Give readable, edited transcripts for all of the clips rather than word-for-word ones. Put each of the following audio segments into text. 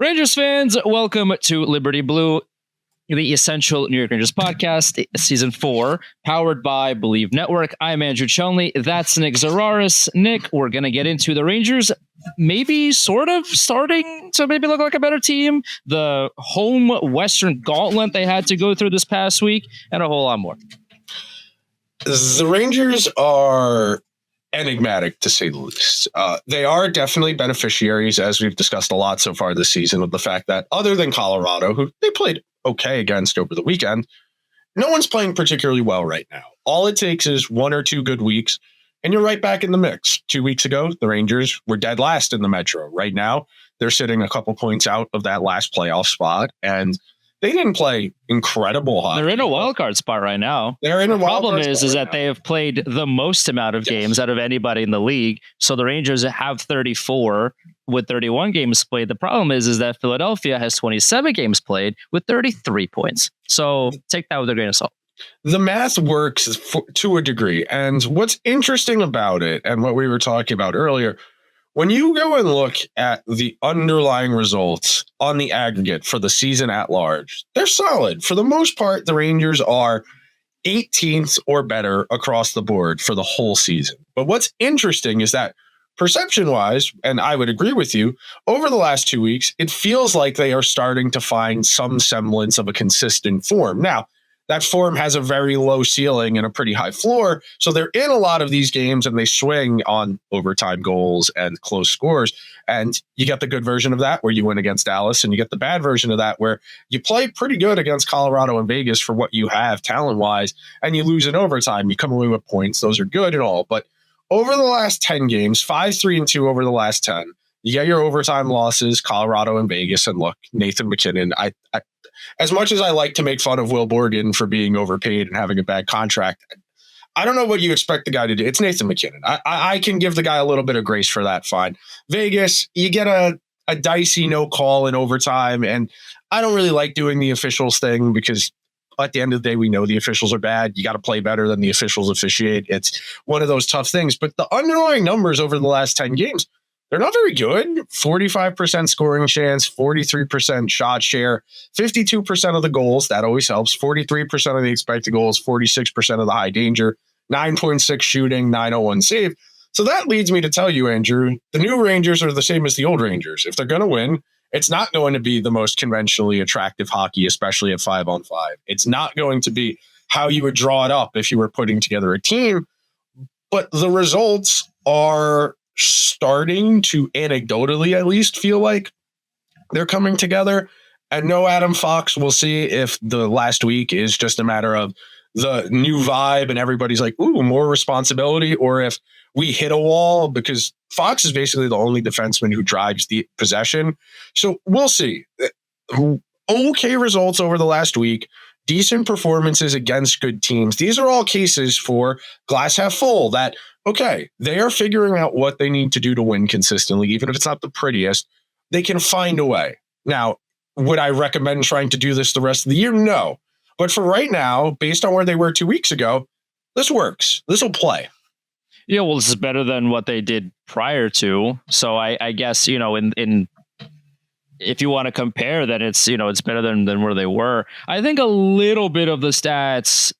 Rangers fans, welcome to Liberty Blue, the essential New York Rangers podcast, season 4, powered by Believe Network. I'm Andrew Chelney. That's Nick Zararis. Nick, we're going to get into the Rangers maybe sort of starting to maybe look like a better team, the home Western gauntlet they had to go through this past week, and a whole lot more. The Rangers are enigmatic, to say the least. They are definitely beneficiaries, as we've discussed a lot so far this season, of the fact that other than Colorado, who they played okay against over the weekend, no one's playing particularly well right now. All it takes is 1 or 2 good weeks, and you're right back in the mix. 2 weeks ago, the Rangers were dead last in the Metro. Right now, they're sitting a couple points out of that last playoff spot, and they didn't play incredible hockey. They're in a wild card spot right now. They're in a wild problem card is spot that right they have played the most amount of games out of anybody in the league. So the Rangers have 34 with 31 games played. The problem is that Philadelphia has 27 games played with 33 points. So take that with a grain of salt. The math works to a degree. And what's interesting about it, and what we were talking about earlier, when you go and look at the underlying results on the aggregate for the season at large, they're solid. For the most part, the Rangers are 18th or better across the board for the whole season. But what's interesting is that perception-wise, and I would agree with you, over the last 2 weeks, it feels like they are starting to find some semblance of a consistent form. Now, that form has a very low ceiling and a pretty high floor. So they're in a lot of these games and they swing on overtime goals and close scores. And you get the good version of that where you win against Dallas, and you get the bad version of that where you play pretty good against Colorado and Vegas for what you have talent-wise, and you lose in overtime. You come away with points. Those are good and all. But over the last 10 games, 5-3-2 over the last 10, you get your overtime losses, Colorado and Vegas. And look, Nathan MacKinnon, I as much as I like to make fun of Will Borgen for being overpaid and having a bad contract, I don't know what you expect the guy to do. It's Nathan MacKinnon. I can give the guy a little bit of grace for that. Fine. Vegas, you get a dicey no call in overtime. And I don't really like doing the officials thing because at the end of the day, we know the officials are bad. You got to play better than the officials officiate. It's one of those tough things. But the underlying numbers over the last 10 games, they're not very good. 45% scoring chance, 43% shot share, 52% of the goals. That always helps. 43% of the expected goals, 46% of the high danger, 9.6 shooting, 901 save. So that leads me to tell you, Andrew, the new Rangers are the same as the old Rangers. If they're going to win, it's not going to be the most conventionally attractive hockey, especially at 5-on-5. It's not going to be how you would draw it up if you were putting together a team. But the results are starting to anecdotally at least feel like they're coming together. And no Adam Fox, we'll see if the last week is just a matter of the new vibe and everybody's like, ooh, more responsibility, or if we hit a wall, because Fox is basically the only defenseman who drives the possession. So we'll see. Okay results over the last week, decent performances against good teams. These are all cases for glass half full that, okay, they are figuring out what they need to do to win consistently, even if it's not the prettiest. They can find a way. Now, would I recommend trying to do this the rest of the year? No. But for right now, based on where they were 2 weeks ago, this works. This will play. Yeah, well, this is better than what they did prior to. So I guess, in if you want to compare, then it's, it's better than where they were. I think a little bit of the stats,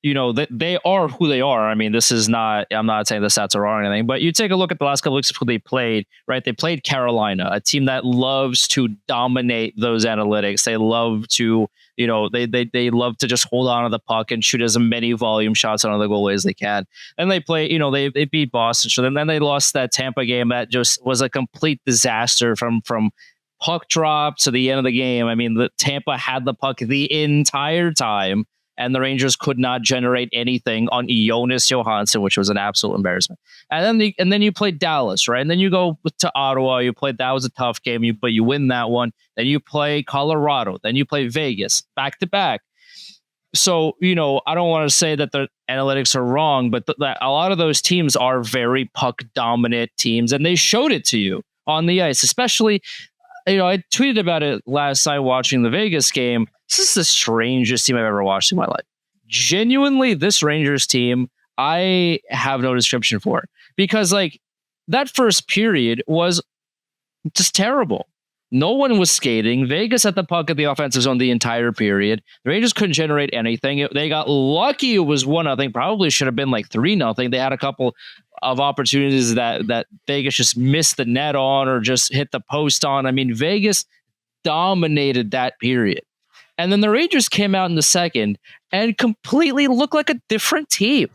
they are who they are. I mean, this is not, I'm not saying the stats are wrong or anything, but you take a look at the last couple of weeks of who they played, right? They played Carolina, a team that loves to dominate those analytics. They love to, they love to just hold on to the puck and shoot as many volume shots on the goal as they can. And they play, they beat Boston. So then they lost that Tampa game that just was a complete disaster from puck drop to the end of the game. I mean, the Tampa had the puck the entire time, and the Rangers could not generate anything on Jonas Johansson, which was an absolute embarrassment. And then you played Dallas, right? And then you go to Ottawa. That was a tough game, but you win that one. Then you play Colorado. Then you play Vegas back to back. So, I don't want to say that the analytics are wrong, but that a lot of those teams are very puck dominant teams, and they showed it to you on the ice, especially. I tweeted about it last night watching the Vegas game. This is the strangest team I've ever watched in my life. Genuinely, this Rangers team, I have no description for, because that first period was just terrible. No one was skating. Vegas had the puck at the offensive zone the entire period. The Rangers couldn't generate anything. They got lucky. It was 1-0. Probably should have been like 3-0. They had a couple of opportunities that Vegas just missed the net on or just hit the post on. I mean, Vegas dominated that period. And then the Rangers came out in the second and completely looked like a different team.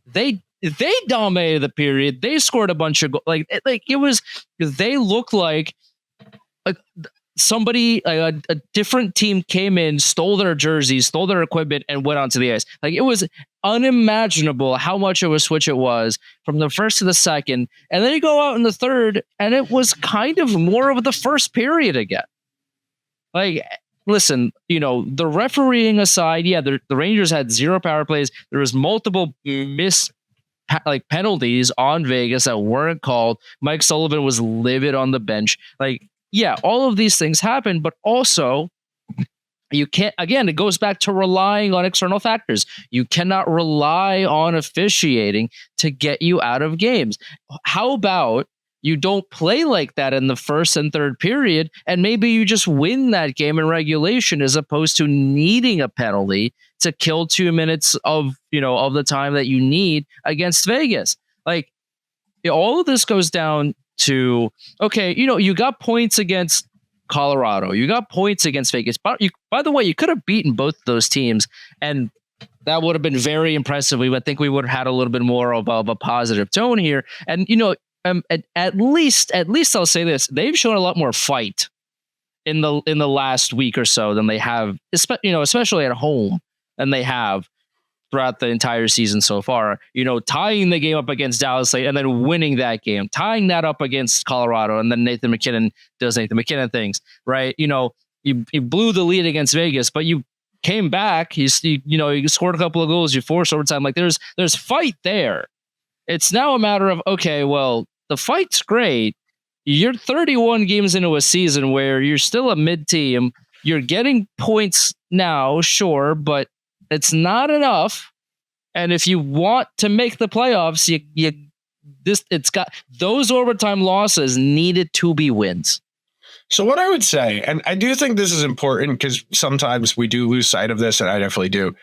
They dominated the period. They scored a bunch of goals. They looked like somebody, a different team came in, stole their jerseys, stole their equipment, and went onto the ice. Like, it was unimaginable how much of a switch it was from the first to the second. And then you go out in the third, and it was kind of more of the first period again. Like, listen, the refereeing aside, yeah, the Rangers had 0 power plays. There was multiple penalties on Vegas that weren't called. Mike Sullivan was livid on the bench. Like, yeah, all of these things happen, but also you can't, again, it goes back to relying on external factors. You cannot rely on officiating to get you out of games. How about you don't play like that in the first and third period, and maybe you just win that game in regulation as opposed to needing a penalty to kill 2 minutes of the time that you need against Vegas. Like, all of this goes down to, okay, you got points against Colorado, you got points against Vegas. But by the way, you could have beaten both those teams, and that would have been very impressive. I think we would have had a little bit more of a positive tone here. And at least I'll say this: they've shown a lot more fight in the last week or so than they have, especially at home, than they have throughout the entire season so far. Tying the game up against Dallas and then winning that game, tying that up against Colorado, and then Nathan MacKinnon does Nathan MacKinnon things, right? You blew the lead against Vegas, but you came back. You scored a couple of goals. You forced overtime. Like, there's fight there. It's now a matter of, okay, well, the fight's great. You're 31 games into a season where you're still a mid team. You're getting points now, sure, but it's not enough. And if you want to make the playoffs, it's got those overtime losses needed to be wins. So what I would say, and I do think this is important because sometimes we do lose sight of this, and I definitely do.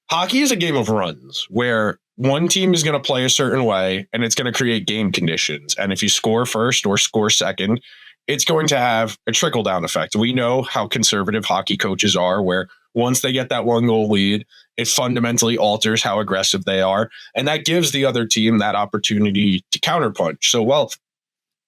Hockey is a game of runs where one team is going to play a certain way and it's going to create game conditions. And if you score first or score second, it's going to have a trickle down effect. We know how conservative hockey coaches are, where once they get that 1-goal lead, it fundamentally alters how aggressive they are. And that gives the other team that opportunity to counterpunch. So, well,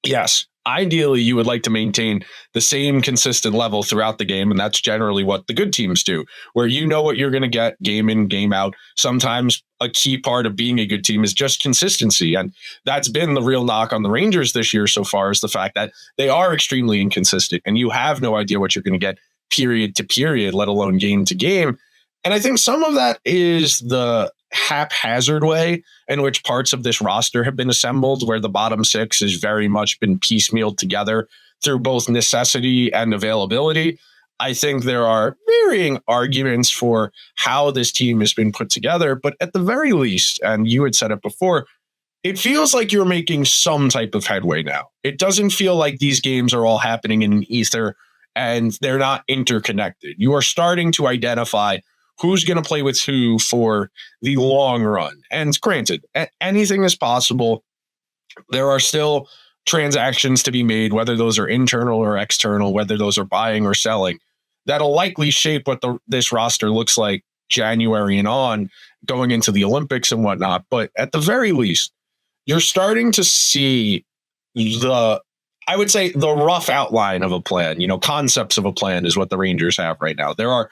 yes, ideally you would like to maintain the same consistent level throughout the game. And that's generally what the good teams do, where you know what you're going to get game in, game out. Sometimes a key part of being a good team is just consistency. And that's been the real knock on the Rangers this year so far, is the fact that they are extremely inconsistent and you have no idea what you're going to get period to period, let alone game to game. And I think some of that is the haphazard way in which parts of this roster have been assembled, where the bottom six has very much been piecemealed together through both necessity and availability. I think there are varying arguments for how this team has been put together, but at the very least, and you had said it before, it feels like you're making some type of headway now. It doesn't feel like these games are all happening in an ether and they're not interconnected. You are starting to identify who's going to play with who for the long run. And granted, anything is possible. There are still transactions to be made, whether those are internal or external, whether those are buying or selling, that'll likely shape what this roster looks like January and on, going into the Olympics and whatnot. But at the very least, you're starting to see I would say the rough outline of a plan, concepts of a plan is what the Rangers have right now. There are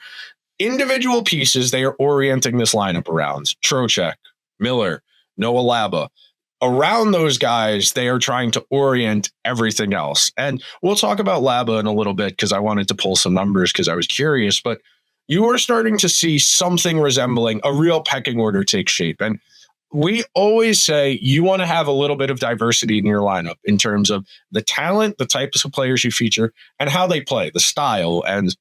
individual pieces they are orienting this lineup around. Trocheck, Miller, Noah Laba. Around those guys, they are trying to orient everything else. And we'll talk about Laba in a little bit because I wanted to pull some numbers because I was curious. But you are starting to see something resembling a real pecking order take shape. And we always say you want to have a little bit of diversity in your lineup in terms of the talent, the types of players you feature, and how they play, the style. And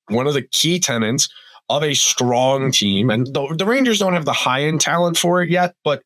one of the key tenets of a strong team, and the Rangers don't have the high-end talent for it yet, but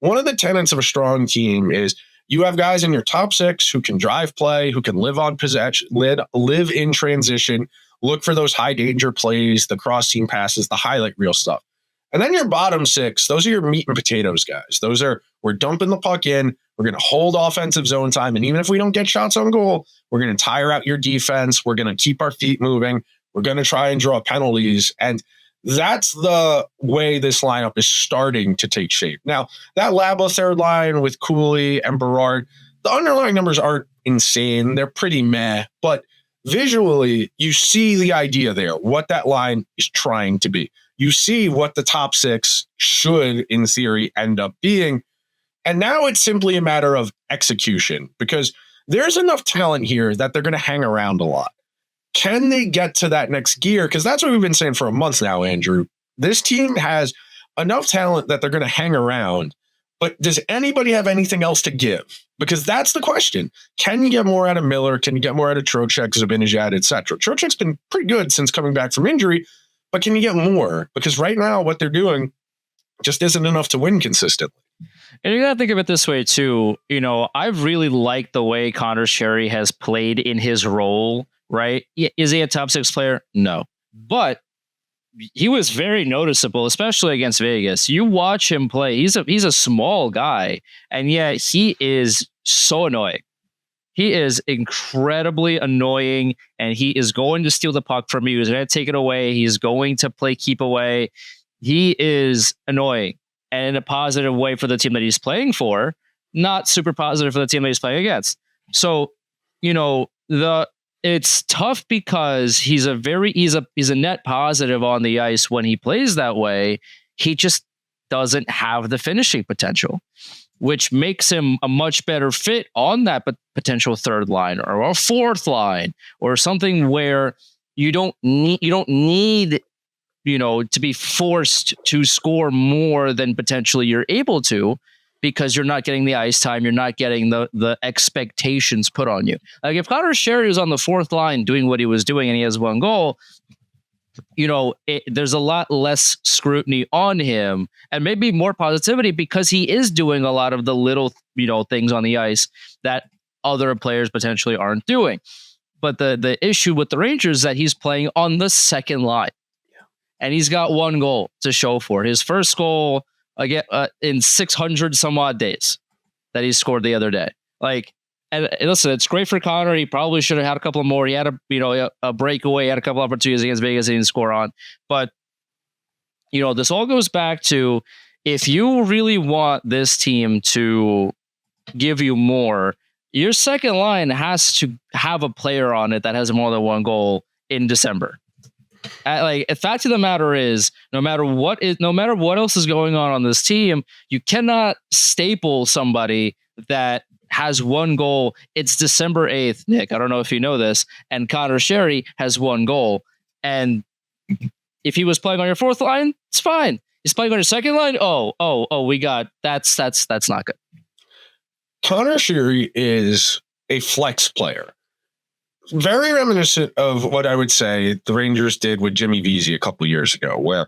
one of the tenets of a strong team is You have guys in your top 6 who can drive play, who can live on possession, live in transition, look for those high danger plays, the cross team passes, the highlight reel stuff. And then your bottom 6, those are your meat and potatoes guys. Those are, we're dumping the puck in, we're going to hold offensive zone time. And even if we don't get shots on goal, we're going to tire out your defense. We're going to keep our feet moving. We're going to try and draw penalties. And that's the way this lineup is starting to take shape. Now, that Laba third line with Cooley and Berard, the underlying numbers aren't insane. They're pretty meh, but visually, you see the idea there, what that line is trying to be. You see what the top 6 should, in theory, end up being. And now it's simply a matter of execution, because there's enough talent here that they're going to hang around a lot. Can they get to that next gear? Because that's what we've been saying for a month now, Andrew. This team has enough talent that they're going to hang around, but does anybody have anything else to give? Because that's the question. Can you get more out of Miller? Can you get more out of Trocheck, Zibanejad, etc.? Trocheck's been pretty good since coming back from injury, but can you get more? Because right now, what they're doing just isn't enough to win consistently. And you got to think of it this way, too. You know, I've really liked the way Connor Sheary has played in his role, right? Is he a top 6 player? No. But he was very noticeable, especially against Vegas. You watch him play. He's a small guy, and yet he is so annoying. He is incredibly annoying, and he is going to steal the puck from you. He's going to take it away. He's going to play keep away. He is annoying, and in a positive way for the team that he's playing for, not super positive for the team that he's playing against. So, you know, it's tough because he's a net positive on the ice when he plays that way. He just doesn't have the finishing potential, which makes him a much better fit on that potential third line or a fourth line or something where you don't need, you know, to be forced to score more than potentially you're able to, because you're not getting the ice time, you're not getting the expectations put on you. Like if Connor Sheary was on the fourth line doing what he was doing and he has one goal, you know, there's a lot less scrutiny on him and maybe more positivity because he is doing a lot of the little, you know, things on the ice that other players potentially aren't doing. But the issue with the Rangers is that he's playing on the second line, and he's got one goal to show for it. His first goal again in 600 some odd days that he scored the other day. Like, and listen, it's great for Connor. He probably should have had a couple more. He had a breakaway, he had a couple opportunities against Vegas he didn't score on. But, you know, this all goes back to, if you really want this team to give you more, your second line has to have a player on it that has more than one goal in December. Like, the fact of the matter is, no matter what else is going on this team, you cannot staple somebody that has one goal. It's December 8th, Nick. I don't know if you know this, and Connor Sheary has one goal. And if he was playing on your fourth line, it's fine. He's playing on your second line. That's not good. Connor Sheary is a flex player. Very reminiscent of what I would say the Rangers did with Jimmy Vesey a couple years ago, where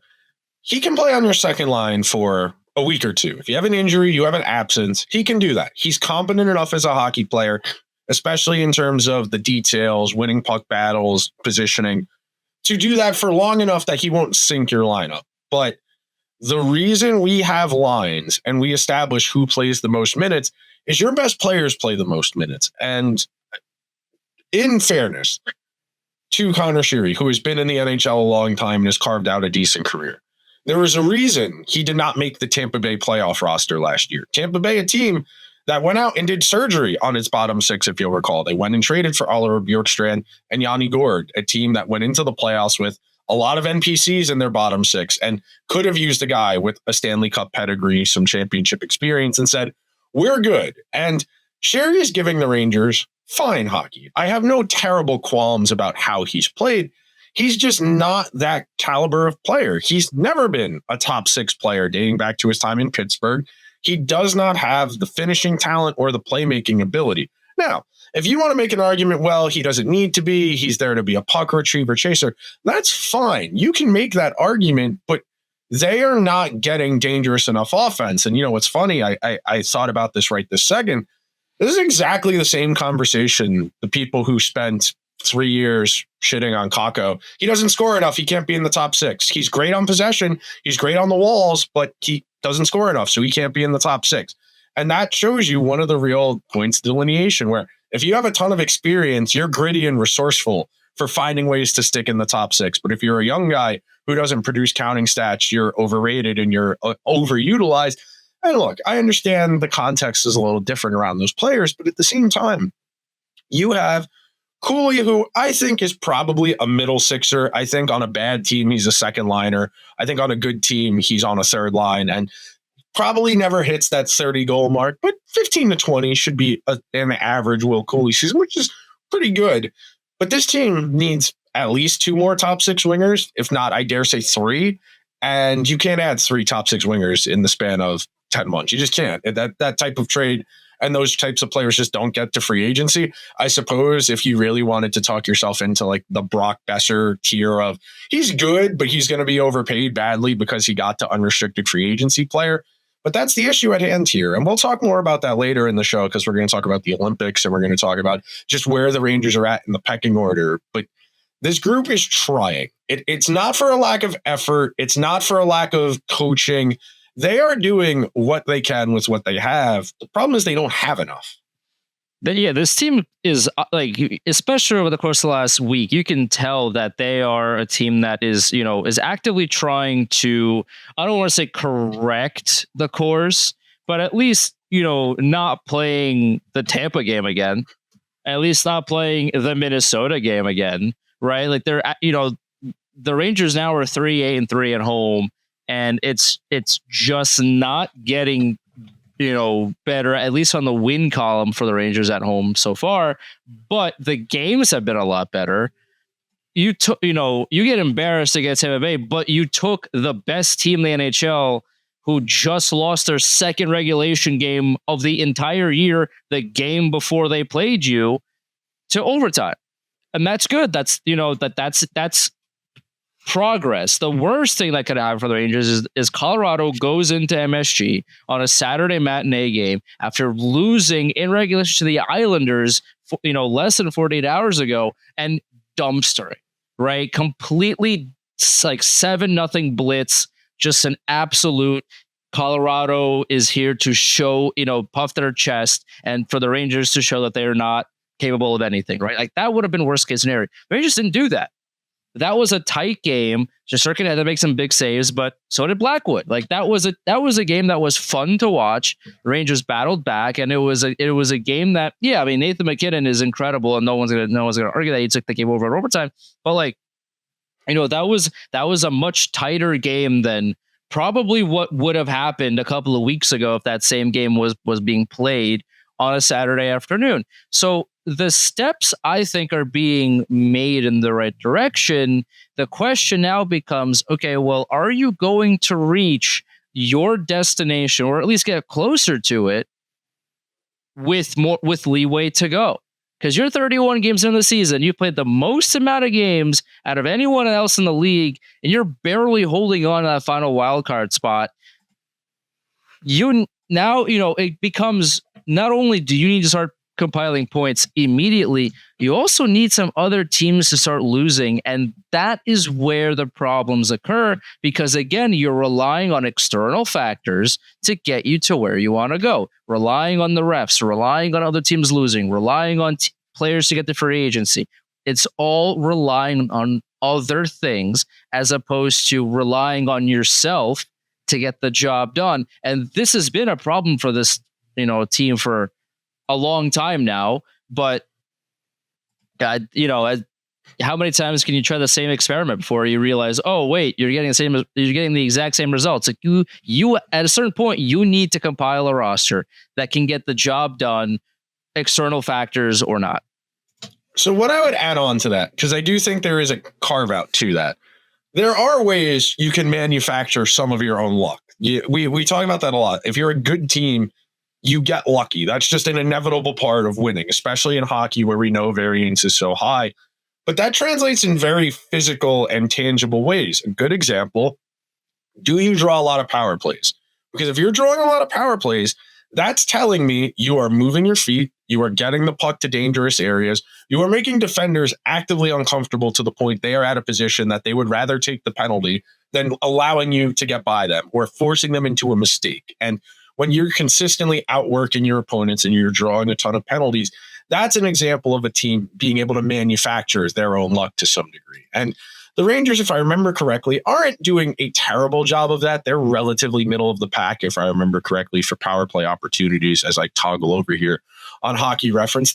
he can play on your second line for a week or two. If you have an injury, you have an absence, he can do that. He's competent enough as a hockey player, especially in terms of the details, winning puck battles, positioning, to do that for long enough that he won't sink your lineup. But the reason we have lines and we establish who plays the most minutes is your best players play the most minutes. And in fairness to Connor Sheary, who has been in the NHL a long time and has carved out a decent career, there was a reason he did not make the Tampa Bay playoff roster last year. Tampa Bay, a team that went out and did surgery on its bottom 6, if you'll recall. They went and traded for Oliver Bjorkstrand and Yanni Gourde, a team that went into the playoffs with a lot of NPCs in their bottom 6 and could have used a guy with a Stanley Cup pedigree, some championship experience, and said, we're good. And Sheary is giving the Rangers fine hockey. I have no terrible qualms about how he's played. He's just not that caliber of player. He's never been a top 6 player dating back to his time in Pittsburgh. He does not have the finishing talent or the playmaking ability. Now, if you want to make an argument, well, he doesn't need to be, he's there to be a puck retriever chaser, that's fine. You can make that argument, but they are not getting dangerous enough offense. And you know what's funny? I thought about this right this second. This is exactly the same conversation the people who spent 3 years shitting on Kakko. He doesn't score enough. He can't be in the top 6. He's great on possession. He's great on the walls, but he doesn't score enough, so he can't be in the top 6. And that shows you one of the real points of delineation, where if you have a ton of experience, you're gritty and resourceful for finding ways to stick in the top 6. But if you're a young guy who doesn't produce counting stats, you're overrated and you're overutilized. And look, I understand the context is a little different around those players, but at the same time, you have Cooley, who I think is probably a middle sixer. I think on a bad team, he's a second liner. I think on a good team, he's on a third line and probably never hits that 30 goal mark, but 15 to 20 should be an average Will Cooley season, which is pretty good. But this team needs at least 2 more top 6 wingers, if not, I dare say 3. And you can't add 3 top 6 wingers in the span of 10 months. You just can't. That type of trade and those types of players just don't get to free agency. I suppose if you really wanted to talk yourself into like the Brock Besser tier of he's good, but he's going to be overpaid badly because he got to unrestricted free agency player. But that's the issue at hand here. And we'll talk more about that later in the show because we're going to talk about the Olympics and we're going to talk about just where the Rangers are at in the pecking order. But this group is trying. It's not for a lack of effort. It's not for a lack of coaching. They are doing what they can with what they have. The problem is they don't have enough. But yeah, this team is like, especially over the course of the last week, you can tell that they are a team that is, is actively trying to, I don't want to say correct the course, but at least, not playing the Tampa game again, at least not playing the Minnesota game again, right? Like they're, the Rangers now are 3-8-3 at home. And it's just not getting, better, at least on the win column for the Rangers at home so far. But the games have been a lot better. You get embarrassed against Tampa Bay, but you took the best team in the NHL who just lost their second regulation game of the entire year, the game before they played you, to overtime. And that's good. That's progress. The worst thing that could happen for the Rangers is Colorado goes into MSG on a Saturday matinee game after losing in regulation to the Islanders, less than 48 hours ago, and dumpstering, right? Completely like 7-0 blitz, just an absolute. Colorado is here to show, puff their chest, and for the Rangers to show that they are not capable of anything, right? Like that would have been worst case scenario. The Rangers didn't do that. That was a tight game. Shesterkin had to make some big saves, but so did Blackwood. Like that was a game that was fun to watch. The Rangers battled back, and it was a game that, yeah, I mean, Nathan McKinnon is incredible, and no one's gonna argue that he took the game over in overtime. But like, that was a much tighter game than probably what would have happened a couple of weeks ago if that same game was being played on a Saturday afternoon. So the steps, I think, are being made in the right direction. The question now becomes, okay, well, are you going to reach your destination, or at least get closer to it, with leeway to go? Because you're 31 games in the season, you played the most amount of games out of anyone else in the league, and you're barely holding on to that final wild card spot. It becomes, not only do you need to start compiling points immediately, you also need some other teams to start losing, and that is where the problems occur, because again, you're relying on external factors to get you to where you want to go, relying on the refs, relying on other teams losing, relying on players to get the free agency. It's all relying on other things as opposed to relying on yourself to get the job done. And this has been a problem for this team for a long time now, but how many times can you try the same experiment before you realize, oh wait, you're getting the exact same results? Like you at a certain point, you need to compile a roster that can get the job done, external factors or not. So what I would add on to that, because I do think there is a carve out to that, there are ways you can manufacture some of your own luck. We talk about that a lot. If you're a good team, you get lucky. That's just an inevitable part of winning, especially in hockey where we know variance is so high. But that translates in very physical and tangible ways. A good example, do you draw a lot of power plays? Because if you're drawing a lot of power plays, That's telling me you are moving your feet, you are getting the puck to dangerous areas, you are making defenders actively uncomfortable to the point they are at a position that they would rather take the penalty than allowing you to get by them or forcing them into a mistake. And when you're consistently outworking your opponents and you're drawing a ton of penalties, that's an example of a team being able to manufacture their own luck to some degree. And the Rangers, if I remember correctly, aren't doing a terrible job of that. They're relatively middle of the pack, if I remember correctly, for power play opportunities as I toggle over here on Hockey Reference.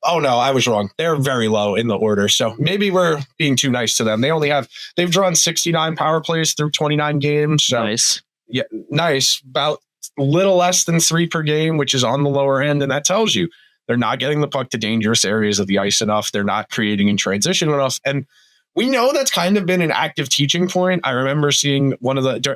Oh no, I was wrong. They're very low in the order. So maybe we're being too nice to them. They've drawn 69 power plays through 29 games. So nice. Yeah, nice. About a little less than 3 per game, which is on the lower end. And that tells you they're not getting the puck to dangerous areas of the ice enough. They're not creating in transition enough. And we know that's kind of been an active teaching point. I remember seeing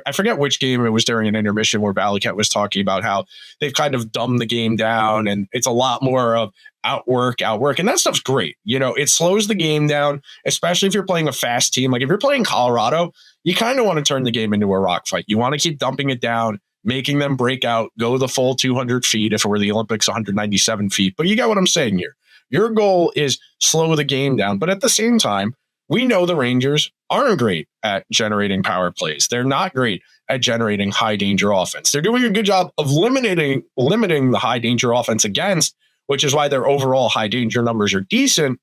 I forget which game it was during an intermission where Valiquette was talking about how they've kind of dumbed the game down and it's a lot more of outwork. And that stuff's great. It slows the game down, especially if you're playing a fast team. Like if you're playing Colorado, you kind of want to turn the game into a rock fight. You want to keep dumping it down, making them break out, go the full 200 feet. If it were the Olympics, 197 feet. But you get what I'm saying here. Your goal is slow the game down. But at the same time, we know the Rangers aren't great at generating power plays. They're not great at generating high danger offense. They're doing a good job of limiting the high danger offense against, which is why their overall high danger numbers are decent.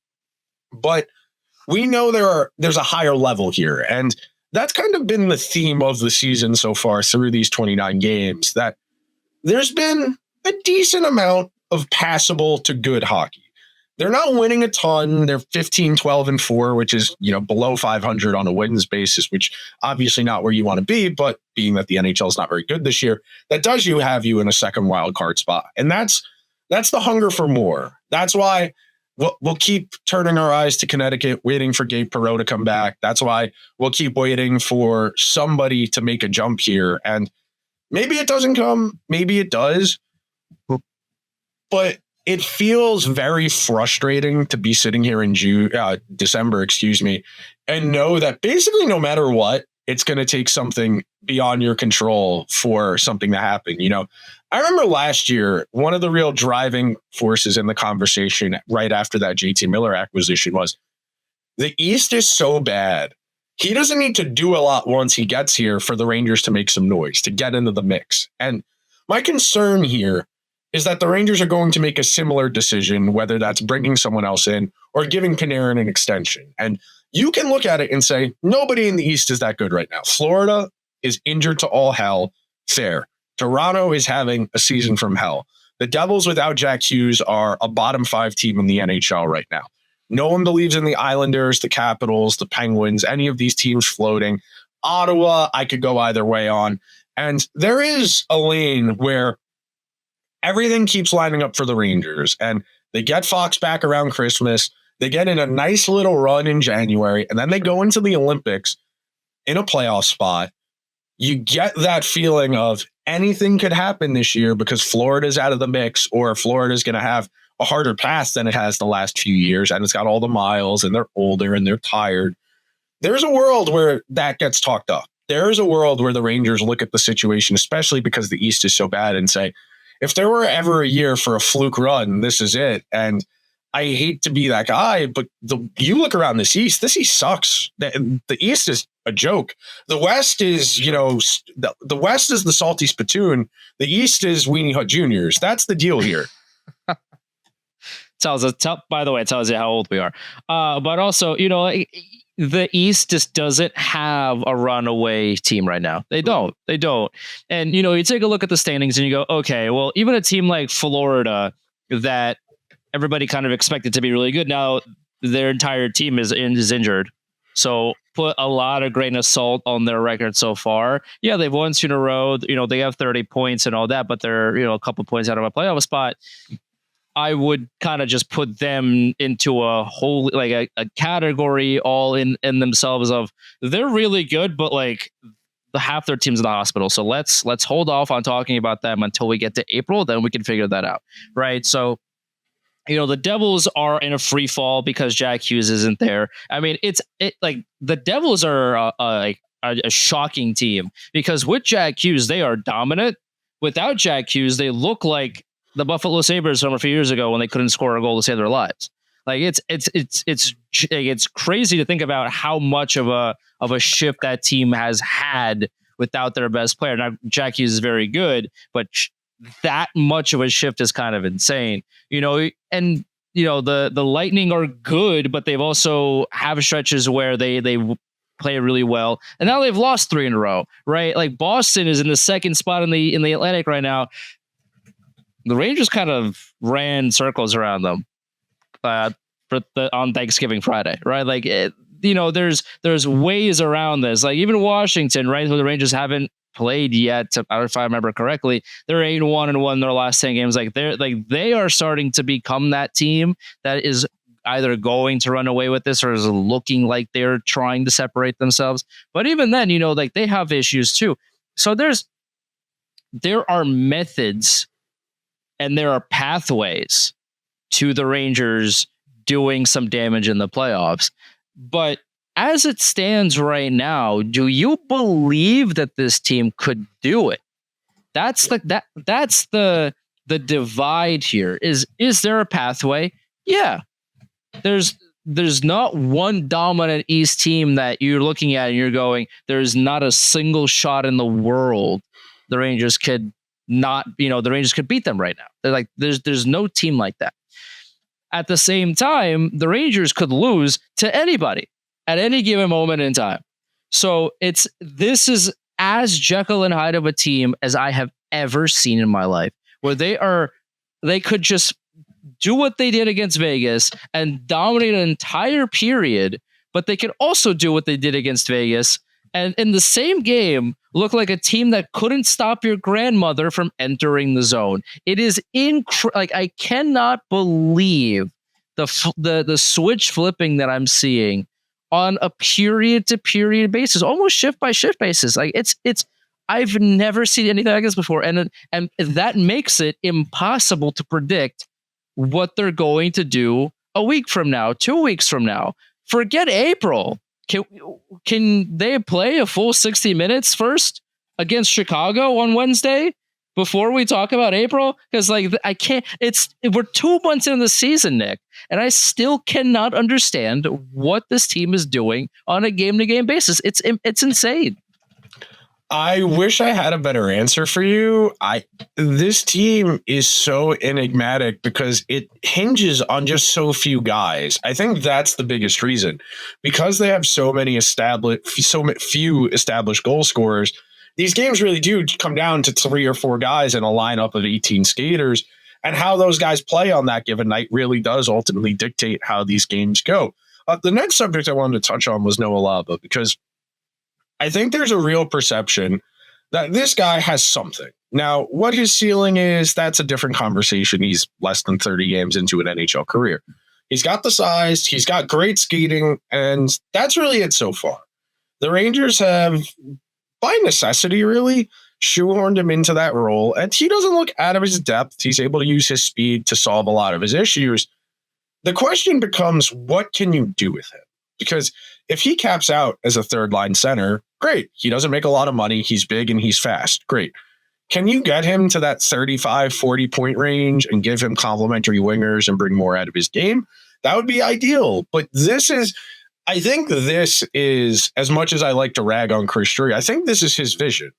But we know there's a higher level here. And that's kind of been the theme of the season so far through these 29 games, that there's been a decent amount of passable to good hockey. They're not winning a ton. They're 15, 12, and 4, which is, below 500 on a wins basis, which obviously not where you want to be. But being that the NHL is not very good this year, that does have you in a second wild card spot. And that's the hunger for more. That's why we'll keep turning our eyes to Connecticut, waiting for Gabe Perreault to come back. That's why we'll keep waiting for somebody to make a jump here. And maybe it doesn't come. Maybe it does. But it feels very frustrating to be sitting here in December, and know that basically no matter what, it's going to take something beyond your control for something to happen. I remember last year, one of the real driving forces in the conversation right after that JT Miller acquisition was the East is so bad. He doesn't need to do a lot once he gets here for the Rangers to make some noise, to get into the mix. And my concern here is that the Rangers are going to make a similar decision, whether that's bringing someone else in or giving Panarin an extension. And you can look at it and say, nobody in the East is that good right now. Florida is injured to all hell. Fair. Toronto is having a season from hell. The Devils without Jack Hughes are a bottom 5 team in the NHL right now. No one believes in the Islanders, the Capitals, the Penguins, any of these teams floating. Ottawa, I could go either way on. And there is a lane where everything keeps lining up for the Rangers, and they get Fox back around Christmas. They get in a nice little run in January, and then they go into the Olympics in a playoff spot. You get that feeling of anything could happen this year because Florida's out of the mix, or Florida's going to have a harder path than it has the last few years, and it's got all the miles, and they're older, and they're tired. There's a world where that gets talked up. There is a world where the Rangers look at the situation, especially because the East is so bad, and say, if there were ever a year for a fluke run, this is it. And I hate to be that guy, but you look around this East sucks. The East is a joke. The West is, the West is the salty spittoon. The East is Weenie Hut Juniors. That's the deal here. By the way, it tells you how old we are. But also, the East just doesn't have a runaway team right now. They don't. And, you take a look at the standings and you go, okay, well, even a team like Florida that everybody kind of expected to be really good, now their entire team is injured. So put a lot of grain of salt on their record so far. Yeah, they've won 2 in a row. They have 30 points and all that, but they're, a couple points out of a playoff spot. I would kind of just put them into a whole, like a category all in themselves of they're really good, but like half their team's in the hospital. So let's hold off on talking about them until we get to April. Then we can figure that out. Right. So, the Devils are in a free fall because Jack Hughes isn't there. I mean, like the Devils are a shocking team because with Jack Hughes, they are dominant. without Jack Hughes, they look like the Buffalo Sabres from a few years ago when they couldn't score a goal to save their lives. Like it's crazy to think about how much of a shift that team has had without their best player. Now, Jack Hughes is very good, but that much of a shift is kind of insane, and the Lightning are good, but they've also have stretches where they play really well, and now they've lost 3 in a row, right? Like Boston is in the second spot in the Atlantic right now. The Rangers kind of ran circles around them on Thanksgiving Friday, right? Like there's ways around this. Like even Washington, right, who the Rangers haven't played yet, if I remember correctly, they're 8-1 and won their last 10 games. They are starting to become that team that is either going to run away with this or is looking like they're trying to separate themselves. But even then, they have issues too. So there are methods and there are pathways to the Rangers doing some damage in the playoffs. But as it stands right now, do you believe that this team could do it? That's the divide here. Is there a pathway? Yeah. There's not one dominant East team that you're looking at and you're going, there's not a single shot in the world the Rangers could beat them right now. They're like, there's no team like that. At the same time, the Rangers could lose to anybody at any given moment in time. So this is as Jekyll and Hyde of a team as I have ever seen in my life, where they could just do what they did against Vegas and dominate an entire period, but they could also do what they did against Vegas and in the same game look like a team that couldn't stop your grandmother from entering the zone. It is I cannot believe the switch flipping that I'm seeing on a period to period basis, almost shift by shift basis. Like it's I've never seen anything like this before, and that makes it impossible to predict what they're going to do a week from now, 2 weeks from now. Forget April. Can they play a full 60 minutes first against Chicago on Wednesday before we talk about April? Because I can't. We're 2 months into the season, Nick, and I still cannot understand what this team is doing on a game-to-game basis. It's insane. I wish I had a better answer for you. This team is so enigmatic because it hinges on just so few guys. I think that's the biggest reason. Because they have so few established goal scorers, these games really do come down to 3 or 4 guys in a lineup of 18 skaters, and how those guys play on that given night really does ultimately dictate how these games go. The next subject I wanted to touch on was Noah Laba, because I think there's a real perception that this guy has something. Now, what his ceiling is, that's a different conversation. He's less than 30 games into an NHL career. He's got the size, he's got great skating, and that's really it so far. The Rangers have, by necessity really, shoehorned him into that role, and he doesn't look out of his depth. He's able to use his speed to solve a lot of his issues. The question becomes, what can you do with him? Because if he caps out as a third-line center, great. He doesn't make a lot of money. He's big and he's fast. Great. Can you get him to that 35, 40-point range and give him complementary wingers and bring more out of his game? That would be ideal. But I think this is, as much as I like to rag on Chris Drury, I think this is his vision.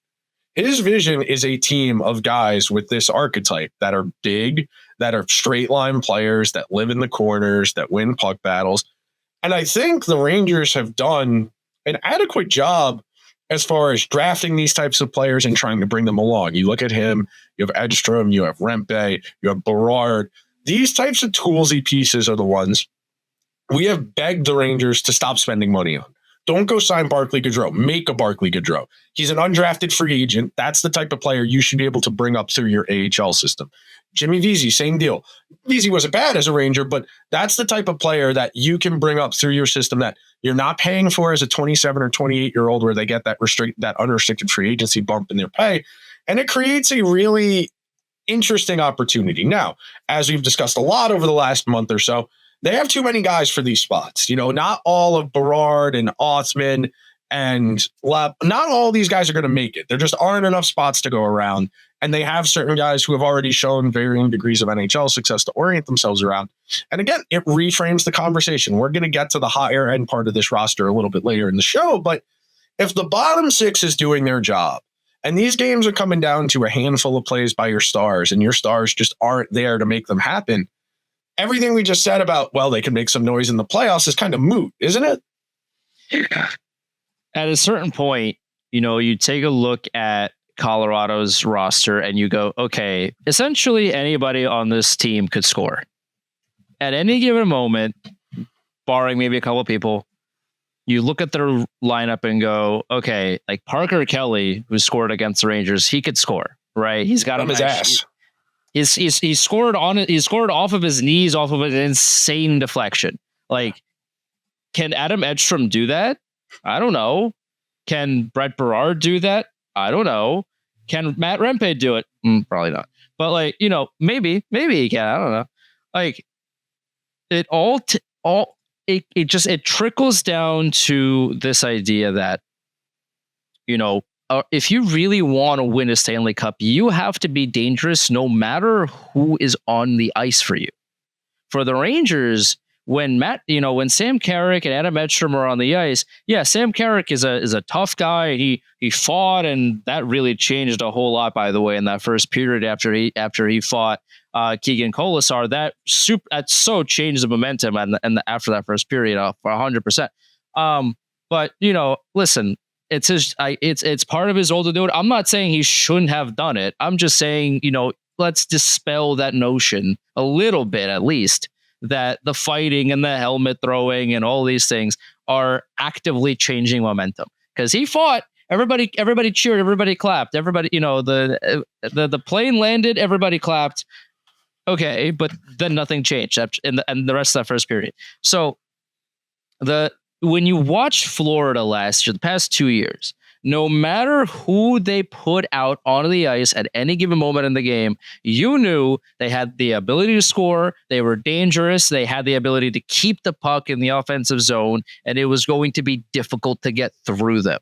His vision is a team of guys with this archetype that are big, that are straight-line players, that live in the corners, that win puck battles. And I think the Rangers have done an adequate job as far as drafting these types of players and trying to bring them along. You look at him, you have Edstrom, you have Rempe, you have Berard. These types of toolsy pieces are the ones we have begged the Rangers to stop spending money on. Don't go sign Barclay Goodrow. Make a Barclay Goodrow. He's an undrafted free agent. That's the type of player you should be able to bring up through your AHL system. Jimmy Vesey, same deal. Vesey wasn't bad as a Ranger, but that's the type of player that you can bring up through your system that you're not paying for as a 27 or 28-year-old where they get that unrestricted free agency bump in their pay. And it creates a really interesting opportunity. Now, as we've discussed a lot over the last month or so, they have too many guys for these spots. Not all of Berard and Othman And not all these guys are going to make it. There just aren't enough spots to go around. And they have certain guys who have already shown varying degrees of NHL success to orient themselves around. And again, it reframes the conversation. We're going to get to the higher end part of this roster a little bit later in the show. But if the bottom six is doing their job, and these games are coming down to a handful of plays by your stars, and your stars just aren't there to make them happen, everything we just said about, well, they can make some noise in the playoffs is kind of moot, isn't it? Yeah. At a certain point, you take a look at Colorado's roster and you go, okay, essentially anybody on this team could score. At any given moment, barring maybe a couple of people, you look at their lineup and go, okay, like Parker Kelly, who scored against the Rangers, he could score, right? He's got his ass. He scored off of his knees, off of an insane deflection. Like, can Adam Edstrom do that? I don't know. Can Brett Berard do that? I don't know. Can Matt Rempe do it? Probably not. But maybe he can. I don't know. Like, it trickles down to this idea that, if you really want to win a Stanley Cup, you have to be dangerous no matter who is on the ice for you. For the Rangers, when Sam Carrick and Adam Edstrom are on the ice, yeah, Sam Carrick is a tough guy. He fought, and that really changed a whole lot, by the way, in that first period after he fought Keegan Colasar. That so changed the momentum and after that first period for 100%. But listen, it's part of his role to do it. I'm not saying he shouldn't have done it. I'm just saying, let's dispel that notion a little bit, at least, that the fighting and the helmet throwing and all these things are actively changing momentum. Because he fought, everybody cheered, everybody clapped, everybody, the plane landed, everybody clapped. Okay, but then nothing changed in the rest of that first period. So when you watch Florida last year, the past 2 years, no matter who they put out onto the ice at any given moment in the game, you knew they had the ability to score, they were dangerous, they had the ability to keep the puck in the offensive zone, and it was going to be difficult to get through them.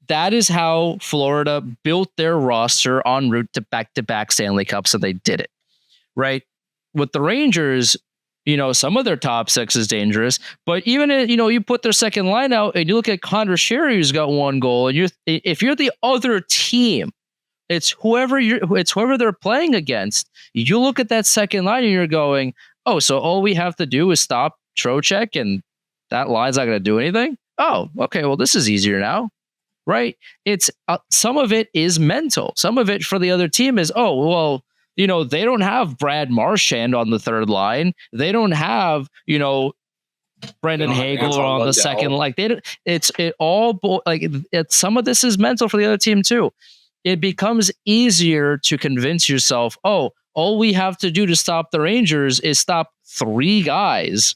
That is how Florida built their roster en route to back-to-back Stanley Cups, and they did it, right? With the Rangers, some of their top six is dangerous, but even you put their second line out and you look at Connor Sheary, who's got one goal, and if you're the other team, it's whoever they're playing against. You look at that second line and you're going, oh, so all we have to do is stop Trocheck, and that line's not going to do anything. Oh, okay, well, this is easier now, right? It's some of it is mental. Some of it for the other team is, oh, well, they don't have Brad Marchand on the third line. They don't have, Brendan Hagel on the second. Like some of this is mental for the other team too. It becomes easier to convince yourself, oh, all we have to do to stop the Rangers is stop three guys,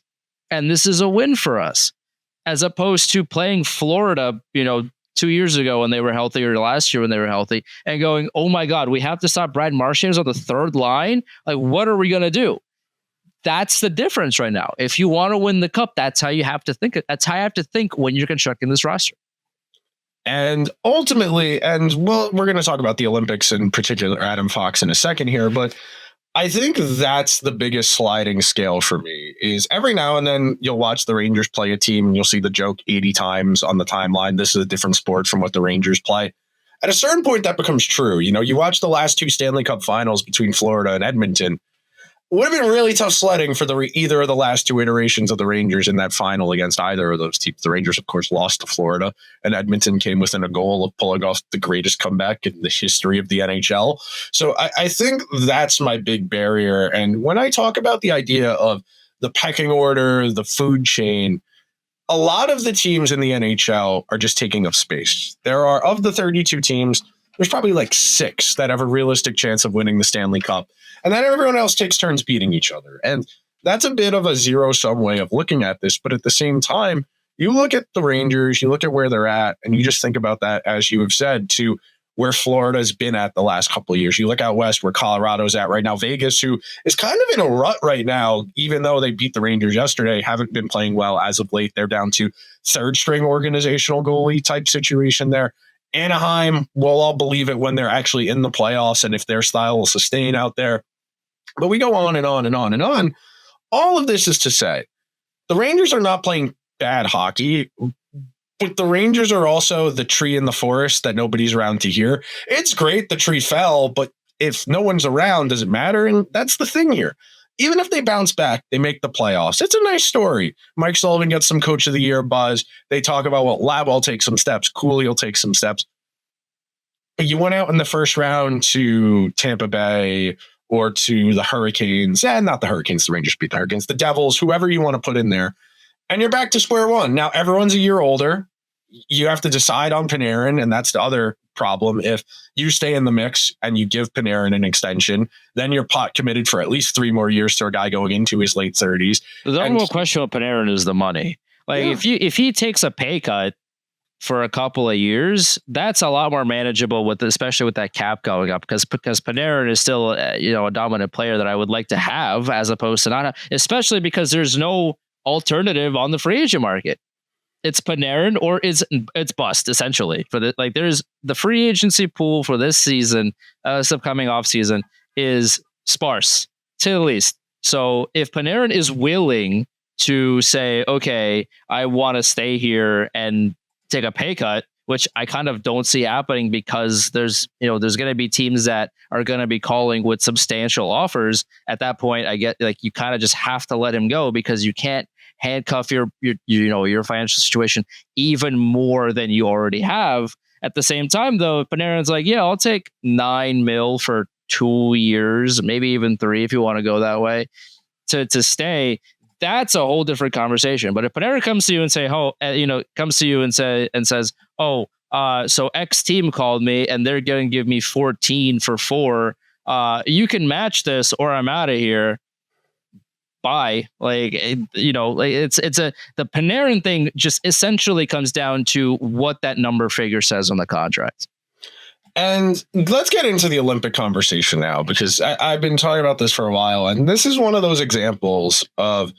and this is a win for us, as opposed to playing Florida, 2 years ago when they were healthy, or last year when they were healthy, and going, oh my God, we have to stop Brad Marchand on the third line. Like, what are we going to do? That's the difference right now. If you want to win the cup, that's how you have to think. That's how you have to think when you're constructing this roster. And ultimately, we're going to talk about the Olympics, in particular Adam Fox, in a second here, but I think that's the biggest sliding scale for me. Is every now and then you'll watch the Rangers play a team and you'll see the joke 80 times on the timeline. This is a different sport from what the Rangers play. At a certain point, that becomes true. You watch the last two Stanley Cup finals between Florida and Edmonton. It would have been really tough sledding for either of the last two iterations of the Rangers in that final against either of those teams. The Rangers, of course, lost to Florida, and Edmonton came within a goal of pulling off the greatest comeback in the history of the NHL. So I think that's my big barrier. And when I talk about the idea of the pecking order, the food chain, a lot of the teams in the NHL are just taking up space. There are, of the 32 teams, there's probably like 6 that have a realistic chance of winning the Stanley Cup. And then everyone else takes turns beating each other. And that's a bit of a zero-sum way of looking at this. But at the same time, you look at the Rangers, you look at where they're at, and you just think about that, as you have said, to where Florida's been at the last couple of years. You look out west where Colorado's at right now. Vegas, who is kind of in a rut right now, even though they beat the Rangers yesterday, haven't been playing well as of late. They're down to third string organizational goalie type situation there. Anaheim, we'll all believe it when they're actually in the playoffs and if their style will sustain out there. But we go on and on and on and on. All of this is to say, the Rangers are not playing bad hockey, but the Rangers are also the tree in the forest that nobody's around to hear. It's great the tree fell, but if no one's around, does it matter? And that's the thing here. Even if they bounce back, they make the playoffs. It's a nice story. Mike Sullivan gets some Coach of the Year buzz. They talk about, well, Laba will take some steps. Cooley will take some steps. But you went out in the first round to Tampa Bay or to the Hurricanes. Not the Hurricanes. The Rangers beat the Hurricanes. The Devils, whoever you want to put in there. And you're back to square one. Now, everyone's a year older. You have to decide on Panarin, and that's the other problem. If you stay in the mix and you give Panarin an extension, then you're pot committed for at least 3 more years to a guy going into his late 30s. The only question with Panarin is the money. Like, if he takes a pay cut for a couple of years, that's a lot more manageable especially with that cap going up, because Panarin is still a dominant player that I would like to have as opposed to not, especially because there's no alternative on the free agent market. It's Panarin or it's bust essentially there's the free agency pool for this season, this upcoming off season is sparse to the least. So if Panarin is willing to say, okay, I want to stay here and take a pay cut, which I kind of don't see happening because there's going to be teams that are going to be calling with substantial offers. At that point, I get you kind of just have to let him go because you can't handcuff your financial situation even more than you already have. At the same time, though, Panarin's like, yeah, I'll take $9 million for 2 years, maybe even 3 if you want to go that way to stay. That's a whole different conversation. But if Panarin comes to you and says, so X team called me and they're going to give me 14 for 4. You can match this or I'm out of here. Bye. The Panarin thing just essentially comes down to what that number figure says on the contract. And let's get into the Olympic conversation now, because I've been talking about this for a while, and this is one of those examples of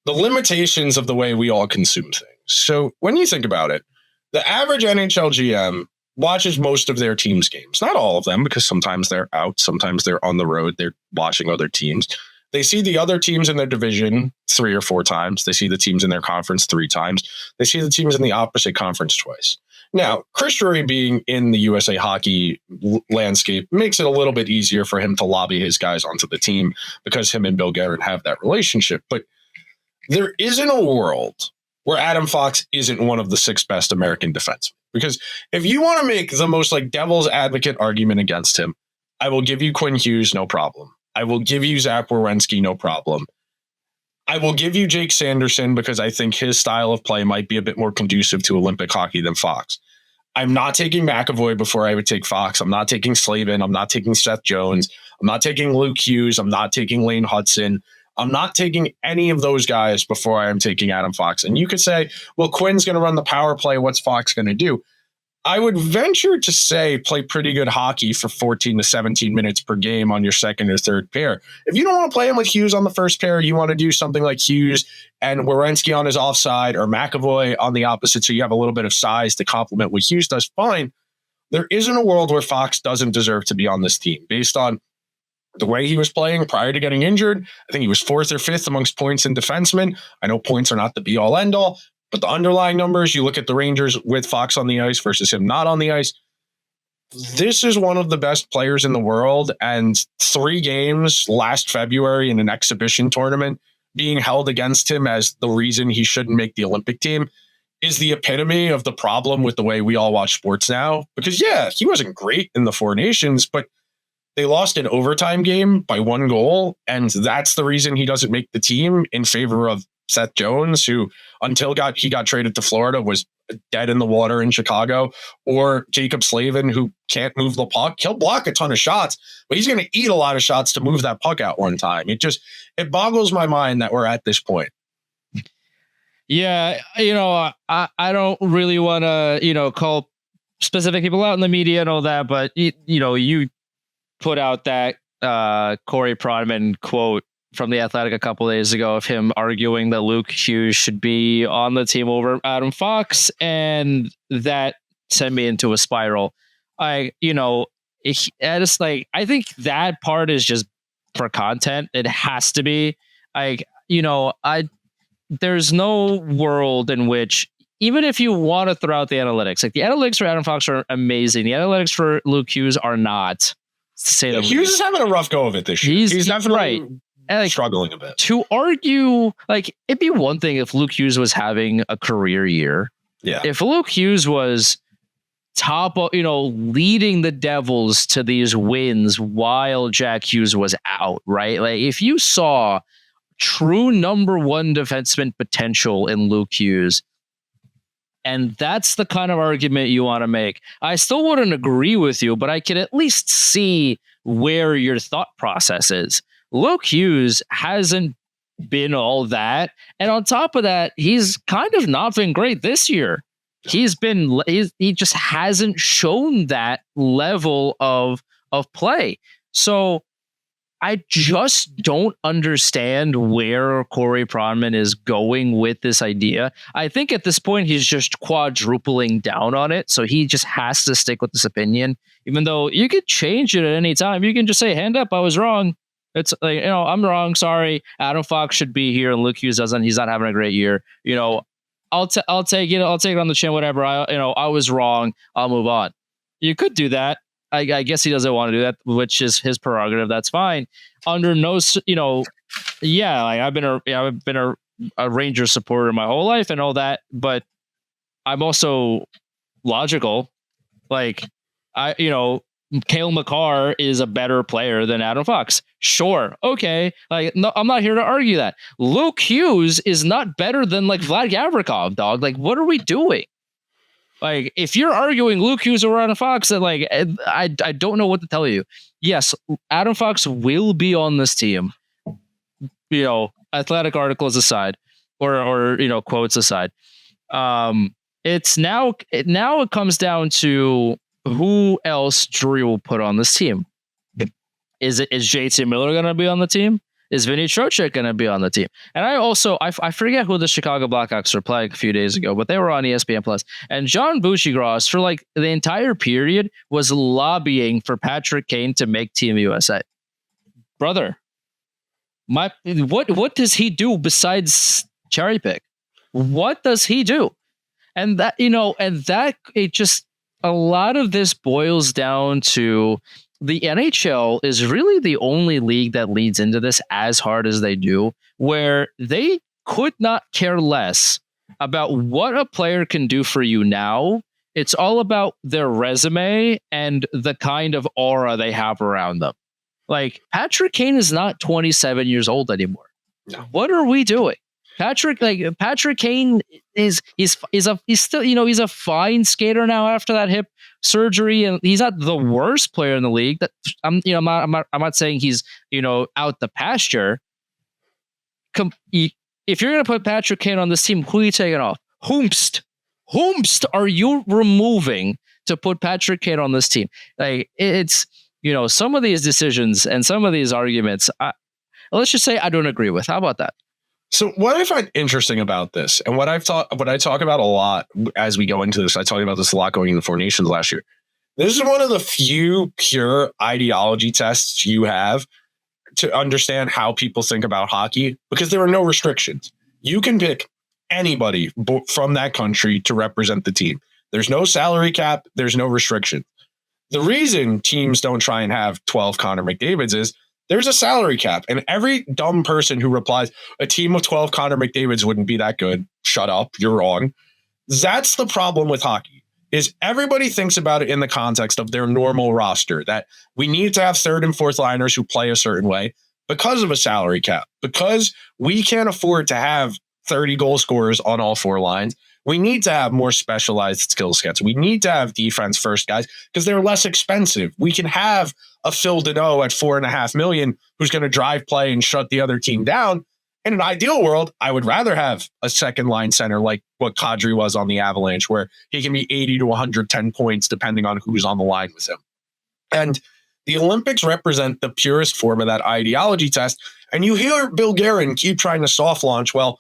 the limitations of the way we all consume things. So when you think about it, the average NHL GM watches most of their team's games. Not all of them, because sometimes they're out, sometimes they're on the road, they're watching other teams. They see the other teams in their division 3 or 4 times. They see the teams in their conference 3 times. They see the teams in the opposite conference twice. Now, Chris Drury being in the USA hockey landscape makes it a little bit easier for him to lobby his guys onto the team because him and Bill Guerin have that relationship. But there isn't a world where Adam Fox isn't one of the 6 best American defensemen. Because if you want to make the most devil's advocate argument against him, I will give you Quinn Hughes, no problem. I will give you Zach Werenski, no problem. I will give you Jake Sanderson because I think his style of play might be a bit more conducive to Olympic hockey than Fox. I'm not taking McAvoy before I would take Fox. I'm not taking Slavin. I'm not taking Seth Jones. I'm not taking Luke Hughes. I'm not taking Lane Hudson. I'm not taking any of those guys before I am taking Adam Fox. And you could say, well, Quinn's going to run the power play. What's Fox going to do? I would venture to say play pretty good hockey for 14 to 17 minutes per game on your second or third pair. If you don't want to play him with Hughes on the first pair, you want to do something like Hughes and Werenski on his offside or McAvoy on the opposite, so you have a little bit of size to complement what Hughes does, fine. There isn't a world where Fox doesn't deserve to be on this team based on the way he was playing prior to getting injured. I think he was 4th or 5th amongst points and defensemen. I know points are not the be-all, end-all, but the underlying numbers, you look at the Rangers with Fox on the ice versus him not on the ice. This is one of the best players in the world. And 3 games last February in an exhibition tournament being held against him as the reason he shouldn't make the Olympic team is the epitome of the problem with the way we all watch sports now. Because, yeah, he wasn't great in the 4 Nations, but they lost an overtime game by 1 goal. And that's the reason he doesn't make the team in favor of Seth Jones, who until he got traded to Florida was dead in the water in Chicago, or Jacob Slavin, who can't move the puck. He'll block a ton of shots, but he's going to eat a lot of shots to move that puck out one time. It boggles my mind that we're at this point. Yeah, I don't really want to, call specific people out in the media and all that, but you put out that Corey Pronman quote from The Athletic a couple days ago of him arguing that Luke Hughes should be on the team over Adam Fox, and that sent me into a spiral. I think that part is just for content. It has to be there's no world in which, even if you want to throw out the analytics, like the analytics for Adam Fox are amazing, the analytics for Luke Hughes are not. Hughes is having a rough go of it this year. He's definitely struggling a bit. To argue, it'd be one thing if Luke Hughes was having a career year. Yeah. If Luke Hughes was leading the Devils to these wins while Jack Hughes was out, right? Like if you saw true number one defenseman potential in Luke Hughes, and that's the kind of argument you want to make, I still wouldn't agree with you, but I can at least see where your thought process is. Luke Hughes hasn't been all that. And on top of that, he's kind of not been great this year. He just hasn't shown that level of play. So I just don't understand where Corey Pronman is going with this idea. I think at this point, he's just quadrupling down on it. So he just has to stick with this opinion, even though you could change it at any time. You can just say, hand up, I was wrong. It's I'm wrong. Sorry. Adam Fox should be here. And Luke Hughes doesn't. He's not having a great year. I'll take it. I'll take it on the chin, whatever. I was wrong. I'll move on. You could do that. I guess he doesn't want to do that, which is his prerogative. That's fine. Under no, I've been a Rangers supporter my whole life and all that, but I'm also logical. Cale Makar is a better player than Adam Fox. Sure. Okay. No, I'm not here to argue that. Luke Hughes is not better than Vlad Gavrikov, dog. What are we doing? If you're arguing Luke Hughes or Adam Fox, then I don't know what to tell you. Yes, Adam Fox will be on this team. Athletic articles aside, or quotes aside. It's now it comes down to who else Drury will put on this team. Is JT Miller going to be on the team? Is Vinny Trocheck going to be on the team? And I forget who the Chicago Blackhawks were playing a few days ago, but they were on ESPN Plus. And John Buccigross, for the entire period, was lobbying for Patrick Kane to make Team USA. Brother, what does he do besides cherry pick? What does he do? And that it just, a lot of this boils down to the NHL is really the only league that leads into this as hard as they do, where they could not care less about what a player can do for you now. It's all about their resume and the kind of aura they have around them. Patrick Kane is not 27 years old anymore. No. What are we doing? Patrick Kane he's still, he's a fine skater now after that hip surgery, and he's not the worst player in the league. That I'm not saying he's, out the pasture. If you're going to put Patrick Kane on this team, who are you taking off? Whomst are you removing to put Patrick Kane on this team? It's, some of these decisions and some of these arguments, let's just say I don't agree with. How about that? So what I find interesting about this, and what I talk about a lot as we go into this, I talked about this a lot going into Four Nations last year. This is one of the few pure ideology tests you have to understand how people think about hockey, because there are no restrictions. You can pick anybody from that country to represent the team. There's no salary cap. There's no restriction. The reason teams don't try and have 12 Connor McDavids is there's a salary cap, and every dumb person who replies, a team of 12 Connor McDavids wouldn't be that good. Shut up. You're wrong. That's the problem with hockey, is everybody thinks about it in the context of their normal roster, that we need to have third and fourth liners who play a certain way because of a salary cap, because we can't afford to have 30 goal scorers on all four lines. We need to have more specialized skill sets. We need to have defense first guys because they're less expensive. We can have a Phil Deneau at $4.5 million who's going to drive play and shut the other team down. In an ideal world, I would rather have a second line center like what Kadri was on the Avalanche, where he can be 80 to 110 points depending on who's on the line with him. And the Olympics represent the purest form of that ideology test. And you hear Bill Guerin keep trying to soft launch, well,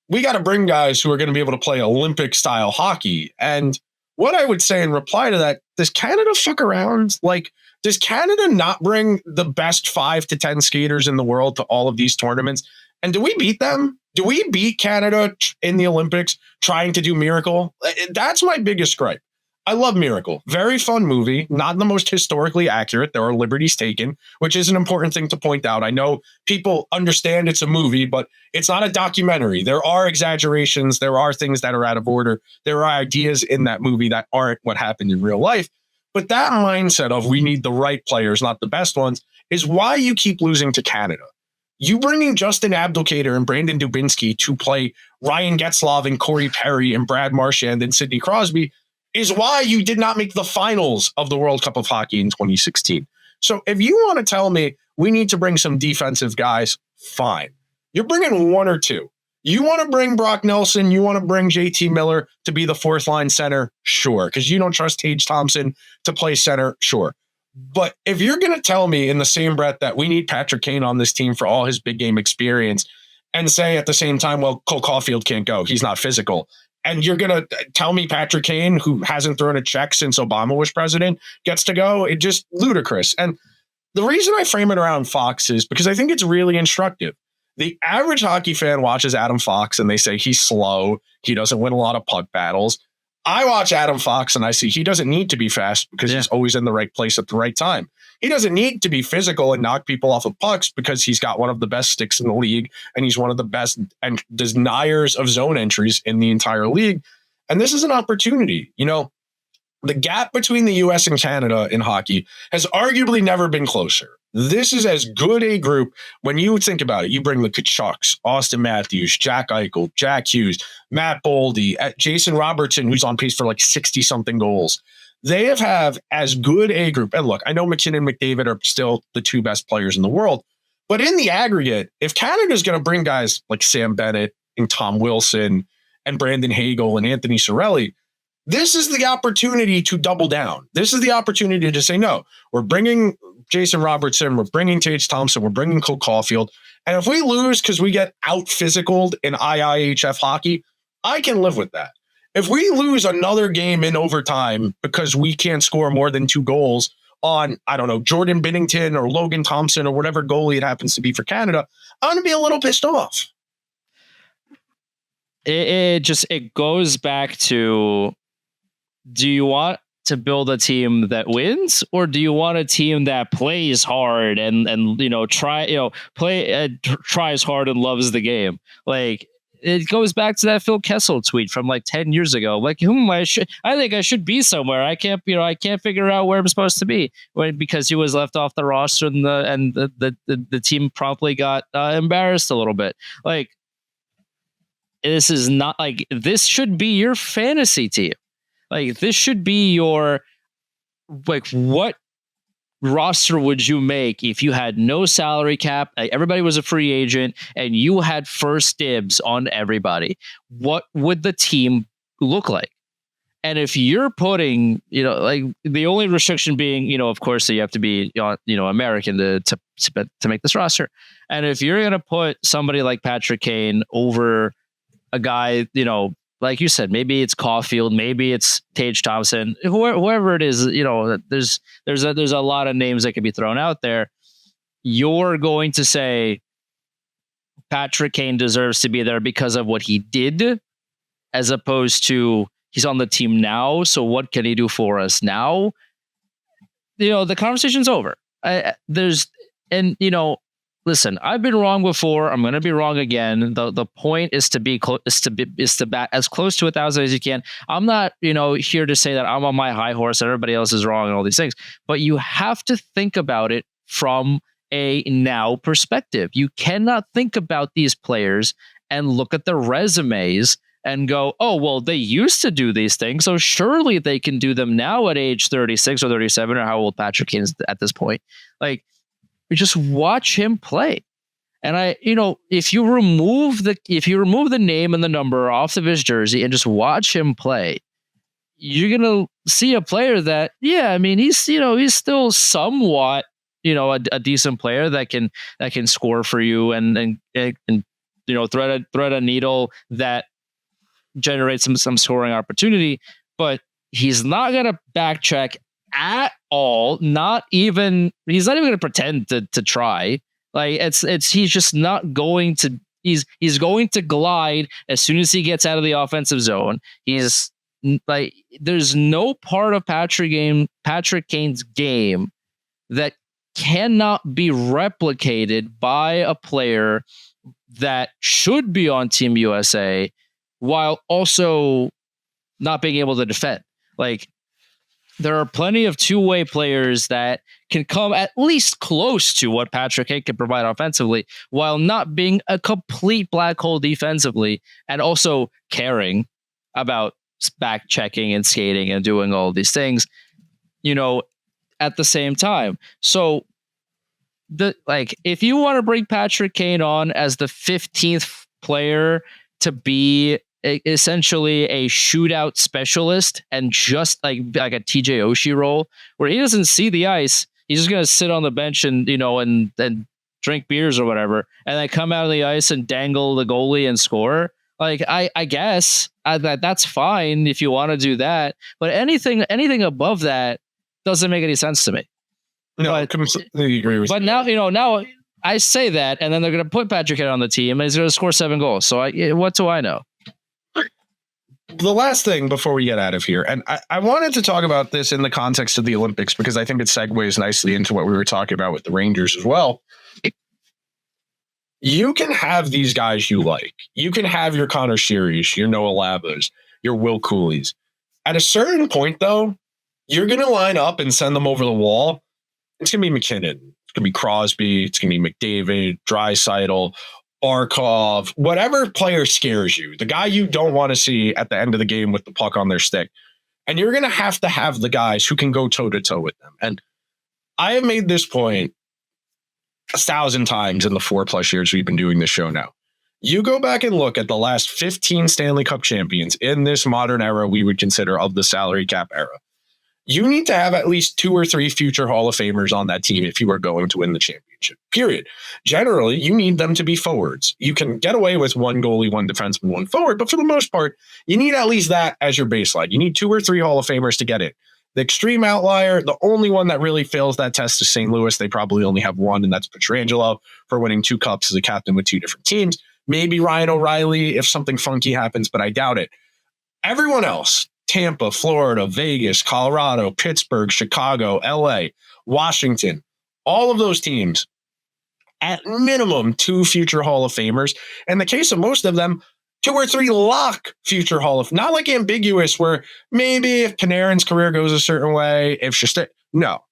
we got to bring guys who are going to be able to play Olympic style hockey. And what I would say in reply to that, does Canada fuck around? Like, does Canada not bring the best 5 to 10 skaters in the world to all of these tournaments? And do we beat them? Do we beat Canada in the Olympics trying to do Miracle? That's my biggest gripe. I love Miracle. Very fun movie. Not the most historically accurate. There are liberties taken, which is an important thing to point out. I know people understand it's a movie, but it's not a documentary. There are exaggerations. There are things that are out of order. There are ideas in that movie that aren't what happened in real life. But that mindset of we need the right players, not the best ones, is why you keep losing to Canada. You bringing Justin Abdelkader and Brandon Dubinsky to play Ryan Getzlaf and Corey Perry and Brad Marchand and Sidney Crosby is why you did not make the finals of the World Cup of Hockey in 2016. So if you want to tell me we need to bring some defensive guys, fine. You're bringing one or two. You want to bring Brock Nelson, you want to bring JT Miller to be the fourth line center, sure. Because you don't trust Tage Thompson to play center, sure. But if you're going to tell me in the same breath that we need Patrick Kane on this team for all his big game experience and say at the same time, well, Cole Caulfield can't go, he's not physical. And you're going to tell me Patrick Kane, who hasn't thrown a check since Obama was president, gets to go? It's just ludicrous. And the reason I frame it around Fox is because I think it's really instructive. The average hockey fan watches Adam Fox and they say he's slow. He doesn't win a lot of puck battles. I watch Adam Fox and I see he doesn't need to be fast because he's always in the right place at the right time. He doesn't need to be physical and knock people off of pucks because he's got one of the best sticks in the league and he's one of the best and deniers of zone entries in the entire league. And this is an opportunity. You know, the gap between the US and Canada in hockey has arguably never been closer. This is as good a group when you think about it. You bring the Kachucks, Austin Matthews, Jack Eichel, Jack Hughes, Matt Boldy, Jason Robertson, who's on pace for like 60-something goals. They have as good a group. And look, I know McKinnon and McDavid are still the two best players in the world. But in the aggregate, if Canada's going to bring guys like Sam Bennett and Tom Wilson and Brandon Hagel and Anthony Cirelli, this is the opportunity to double down. This is the opportunity to say, no, we're bringing Jason Robertson, we're bringing Tage Thompson, we're bringing Cole Caulfield. And if we lose because we get out-physicaled in IIHF hockey, I can live with that. If we lose another game in overtime because we can't score more than 2 goals on, I don't know, Jordan Binnington or Logan Thompson or whatever goalie it happens to be for Canada, I'm going to be a little pissed off. It goes back to, do you want to build a team that wins, or do you want a team that plays hard and you know, tries hard and loves the game? Like, it goes back to that Phil Kessel tweet from like 10 years ago. Like, I think I should be somewhere. I can't figure out where I'm supposed to be, because he was left off the roster and the team promptly got embarrassed a little bit. Like, this is not like, this should be your fantasy team. Like, this should be your, like, what roster would you make if you had no salary cap, like everybody was a free agent, and you had first dibs on everybody? What would the team look like? And if you're putting, you know, like, the only restriction being, you know, of course, that you have to be, you know, American to make this roster. And if you're going to put somebody like Patrick Kane over a guy, you know, like you said, maybe it's Caulfield, maybe it's Tage Thompson, whoever it is, you know, there's a lot of names that could be thrown out there. You're going to say Patrick Kane deserves to be there because of what he did, as opposed to he's on the team now, so what can he do for us now? You know, the conversation's over. Listen, I've been wrong before. I'm going to be wrong again. The point is to be bat as close to 1,000 as you can. I'm not, you know, here to say that I'm on my high horse and everybody else is wrong and all these things, but you have to think about it from a now perspective. You cannot think about these players and look at their resumes and go, oh, well, they used to do these things, so surely they can do them now at age 36 or 37 or how old Patrick Kane is at this point. Like, we just watch him play. And if you remove the name and the number off of his jersey and just watch him play, you're gonna see a player that, he's still somewhat, a decent player that can score for you and thread a needle that generates some scoring opportunity, but he's not gonna backtrack at all. He's not even gonna pretend to try. Like he's just not going to. He's going to glide as soon as he gets out of the offensive zone. He's like, there's no part of Patrick Kane's game that cannot be replicated by a player that should be on Team USA while also not being able to defend. Like, there are plenty of two-way players that can come at least close to what Patrick Kane can provide offensively while not being a complete black hole defensively and also caring about back checking and skating and doing all these things, at the same time. So if you want to bring Patrick Kane on as the 15th player to be essentially a shootout specialist and just like a TJ Oshie role where he doesn't see the ice, he's just going to sit on the bench and and drink beers or whatever, and then come out of the ice and dangle the goalie and score. Like, I guess that's fine if you want to do that, but anything above that doesn't make any sense to me. No, I completely agree with you. But now I say that, and then they're going to put Patrick Kane on the team, and he's going to score 7 goals. So what do I know? The last thing before we get out of here, and I wanted to talk about this in the context of the Olympics because I think it segues nicely into what we were talking about with the Rangers as well. You can have these guys you like. You can have your Connor Shearys, your Noah Labas, your Will Coolies. At a certain point, though, you're going to line up and send them over the wall. It's going to be McKinnon. It's going to be Crosby. It's going to be McDavid, Draisaitl, Barkov, whatever player scares you, the guy you don't want to see at the end of the game with the puck on their stick. And you're going to have the guys who can go toe-to-toe with them. And I have made this point 1,000 times in the 4+ years we've been doing this show now. You go back and look at the last 15 Stanley Cup champions in this modern era we would consider of the salary cap era. You need to have at least 2 or 3 future Hall of Famers on that team if you are going to win the championship, period. Generally, you need them to be forwards. You can get away with 1 goalie, 1 defenseman, 1 forward, but for the most part, you need at least that as your baseline. You need 2 or 3 Hall of Famers to get it. The extreme outlier, the only one that really fails that test is St. Louis. They probably only have 1, and that's Pietrangelo for winning 2 cups as a captain with 2 different teams. Maybe Ryan O'Reilly if something funky happens, but I doubt it. Everyone else, Tampa, Florida, Vegas, Colorado, Pittsburgh, Chicago, LA, Washington, all of those teams, at minimum 2 future Hall of Famers. In the case of most of them, 2 or 3 lock future Hall of, not like ambiguous where maybe if Panarin's career goes a certain way, no.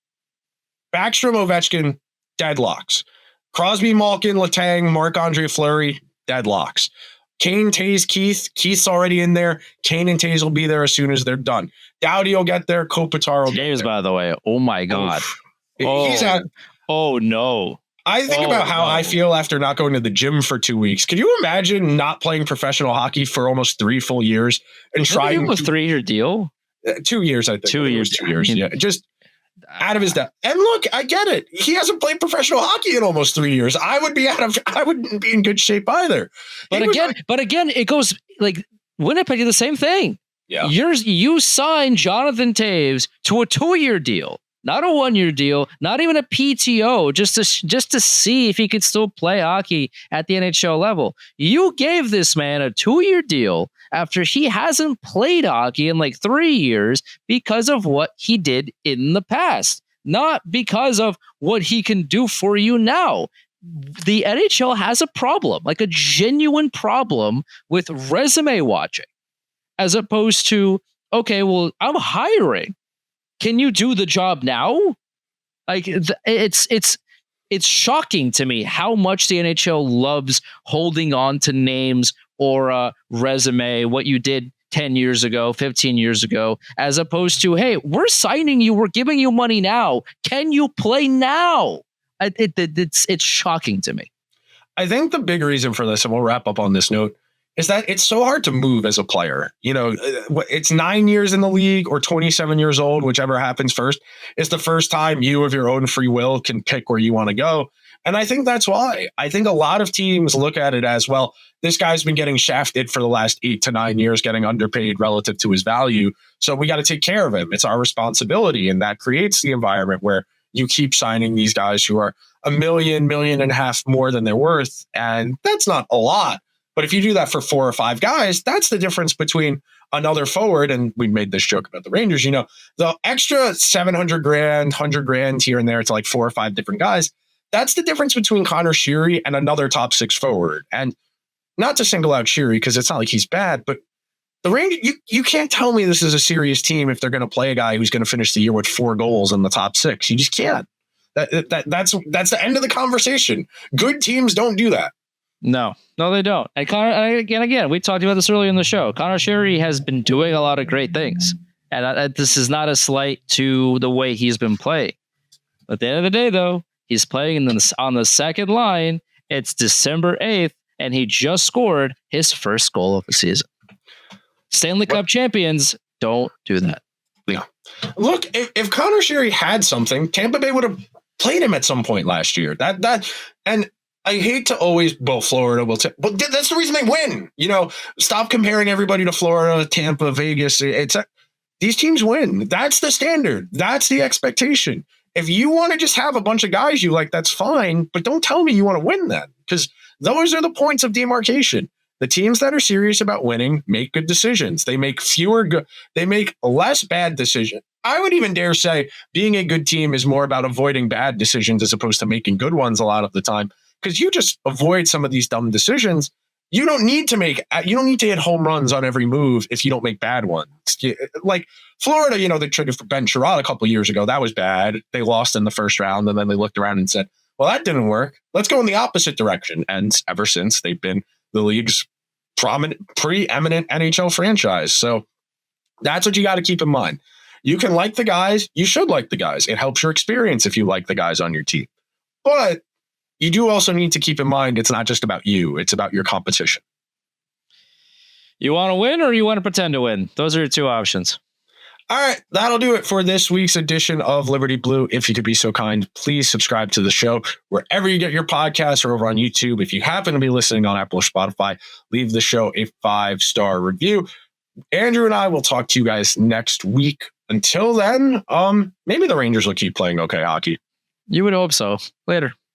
Backstrom, Ovechkin, deadlocks. Crosby, Malkin, Letang, Marc-Andre Fleury, deadlocks. Kane, Taves, Keith's already in there. Kane and Taves will be there as soon as they're done. Doughty will get there. Kopitar will get there. By the way, oh my God. He's out. Oh no. I think about how I feel after not going to the gym for 2 weeks. Could you imagine not playing professional hockey for almost 3 full years and trying a 3-year deal? 2 years, I think. 2 years. 2 years. Yeah. Just out of his depth. And look, I get it. He hasn't played professional hockey in almost 3 years. I wouldn't be in good shape either. But again, it goes like Winnipeg did the same thing. Yeah. You signed Jonathan Taves to a 2-year deal, not a 1-year deal, not even a PTO, just to see if he could still play hockey at the NHL level. You gave this man a 2-year deal after he hasn't played hockey in like 3 years because of what he did in the past, not because of what he can do for you now. The NHL has a problem, like a genuine problem with resume watching, as opposed to, okay, well, I'm hiring. Can you do the job now? Like it's shocking to me how much the NHL loves holding on to names or a resume, what you did 10 years ago, 15 years ago, as opposed to, hey, we're signing you, we're giving you money now. Can you play now? It's shocking to me. I think the big reason for this, and we'll wrap up on this note, is that it's so hard to move as a player. It's 9 years in the league or 27 years old, whichever happens first. It's the first time you of your own free will can pick where you want to go. And I think that's why. I think a lot of teams look at it as, well, this guy's been getting shafted for the last 8 to 9 years, getting underpaid relative to his value. So we got to take care of him. It's our responsibility. And that creates the environment where you keep signing these guys who are $1 million, $1.5 million more than they're worth. And that's not a lot. But if you do that for 4 or 5 guys, that's the difference between another forward. And we made this joke about the Rangers, the extra 700 grand, 100 grand here and there to like 4 or 5 different guys. That's the difference between Connor Sheary and another top 6 forward. And not to single out Sheary, because it's not like he's bad, but the Rangers, you can't tell me this is a serious team if they're going to play a guy who's going to finish the year with 4 goals in the top 6. You just can't. That's the end of the conversation. Good teams don't do that. No, they don't. And Connor, again, we talked about this earlier in the show. Connor Sheary has been doing a lot of great things. And this is not a slight to the way he's been playing. But at the end of the day, though, he's playing on the second line. It's December 8th, and he just scored his first goal of the season. Stanley Cup champions don't do that. Yeah. Look, if Connor Sheary had something, Tampa Bay would have played him at some point last year. And I hate to always, Florida will, but that's the reason they win. Stop comparing everybody to Florida, Tampa, Vegas. These teams win. That's the standard. That's the expectation. If you want to just have a bunch of guys you like, that's fine, but don't tell me you want to win then, because those are the points of demarcation. The teams that are serious about winning make good decisions. They make they make less bad decisions. I would even dare say being a good team is more about avoiding bad decisions as opposed to making good ones a lot of the time, because you just avoid some of these dumb decisions. You don't need to hit home runs on every move if you don't make bad ones. Like Florida, they traded for Ben Sherrod a couple of years ago. That was bad. They lost in the first round, and then they looked around and said, well, that didn't work. Let's go in the opposite direction. And ever since, they've been the league's preeminent NHL franchise. So that's what you got to keep in mind. You can like the guys. You should like the guys. It helps your experience if you like the guys on your team. But you do also need to keep in mind it's not just about you. It's about your competition. You want to win or you want to pretend to win? Those are your 2 options. All right, that'll do it for this week's edition of Liberty Blue. If you could be so kind, please subscribe to the show wherever you get your podcasts or over on YouTube. If you happen to be listening on Apple or Spotify, leave the show a 5-star review. Andrew and I will talk to you guys next week. Until then, maybe the Rangers will keep playing okay hockey. You would hope so. Later.